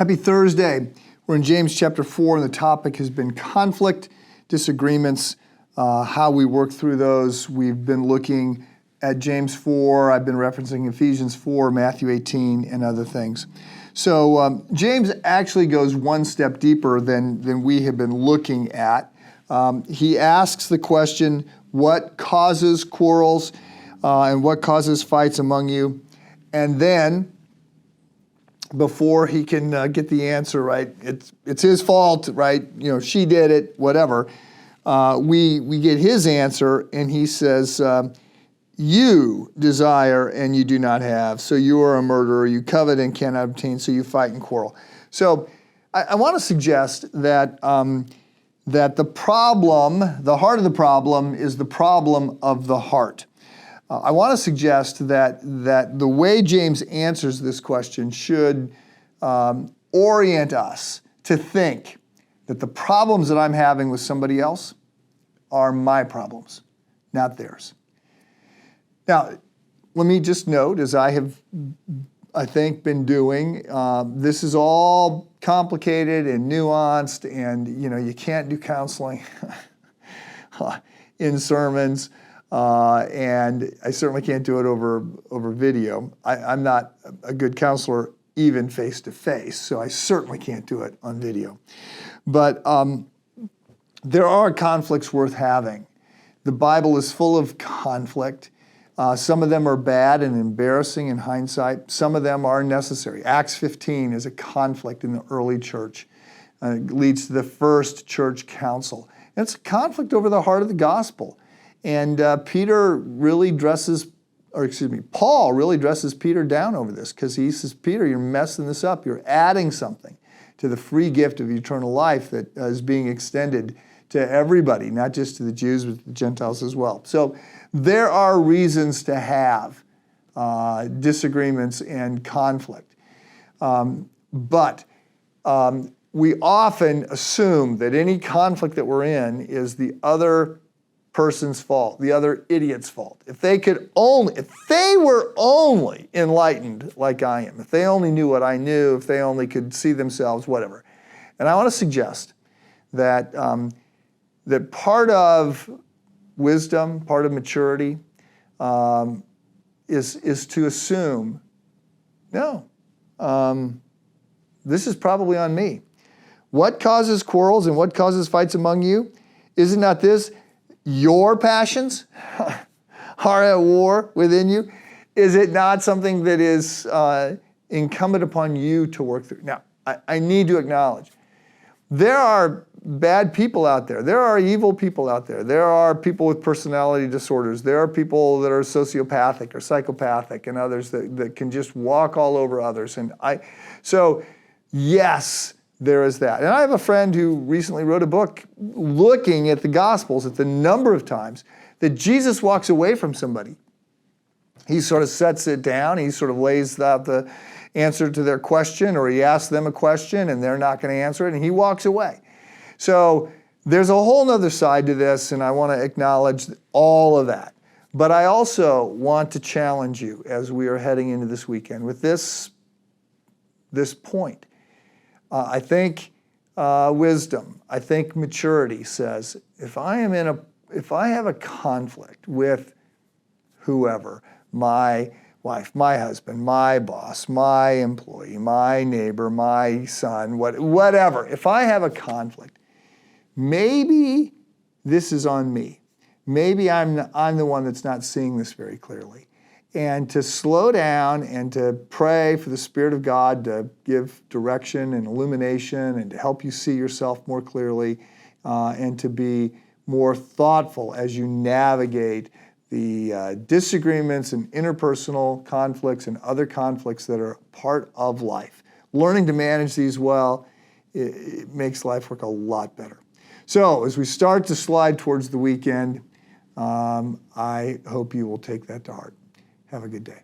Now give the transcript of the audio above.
Happy Thursday. We're in James chapter 4, and the topic has been conflict, disagreements, how we work through those. We've been looking at James 4. I've been referencing Ephesians 4, Matthew 18, and other things. So James actually goes one step deeper than we have been looking at. He asks the question, what causes quarrels and what causes fights among you? And then, before he can get the answer right, it's his fault, right? You know, she did it, whatever. We get his answer, and he says, you desire and you do not have, so you are a murderer. You covet and cannot obtain, so you fight and quarrel. So I want to suggest that that the problem, the heart of the problem, is the problem of the heart. I want to suggest that the way James answers this question should orient us to think that the problems that I'm having with somebody else are my problems, not theirs. Now, let me just note, as I have, I think, been doing, this is all complicated and nuanced, and you can't do counseling in sermons. And I certainly can't do it over video. I'm not a good counselor even face-to-face, so I certainly can't do it on video. But there are conflicts worth having. The Bible is full of conflict. Some of them are bad and embarrassing in hindsight. Some of them are necessary. Acts 15 is a conflict in the early church. It leads to the first church council. And it's a conflict over the heart of the gospel. And Paul really dresses Peter down over this, because he says, Peter, you're messing this up. You're adding something to the free gift of eternal life that is being extended to everybody, not just to the Jews, but the Gentiles as well. So there are reasons to have disagreements and conflict. But we often assume that any conflict that we're in is the other person's fault, the other idiot's fault. If they were only enlightened like I am, if they only knew what I knew, if they only could see themselves, whatever. And I want to suggest that that part of wisdom, part of maturity, is to assume, no, this is probably on me. What causes quarrels and what causes fights among you? Is it not this? Your passions are at war within you. Is it not something that is incumbent upon you to work through? Now, I need to acknowledge, there are bad people out there. There are evil people out there. There are people with personality disorders. There are people that are sociopathic or psychopathic, and others that can just walk all over others. So yes, there is that. And I have a friend who recently wrote a book looking at the Gospels, at the number of times that Jesus walks away from somebody. He sort of sets it down. He sort of lays out the answer to their question, or he asks them a question and they're not going to answer it, and he walks away. So there's a whole other side to this, and I want to acknowledge all of that. But I also want to challenge you as we are heading into this weekend with this point. I think wisdom, I think maturity says, if I have a conflict with whoever, my wife, my husband, my boss, my employee, my neighbor, my son, whatever, if I have a conflict, maybe this is on me. Maybe I'm the one that's not seeing this very clearly. And to slow down and to pray for the Spirit of God to give direction and illumination and to help you see yourself more clearly, and to be more thoughtful as you navigate the disagreements and interpersonal conflicts and other conflicts that are part of life. Learning to manage these well, it makes life work a lot better. So as we start to slide towards the weekend, I hope you will take that to heart. Have a good day.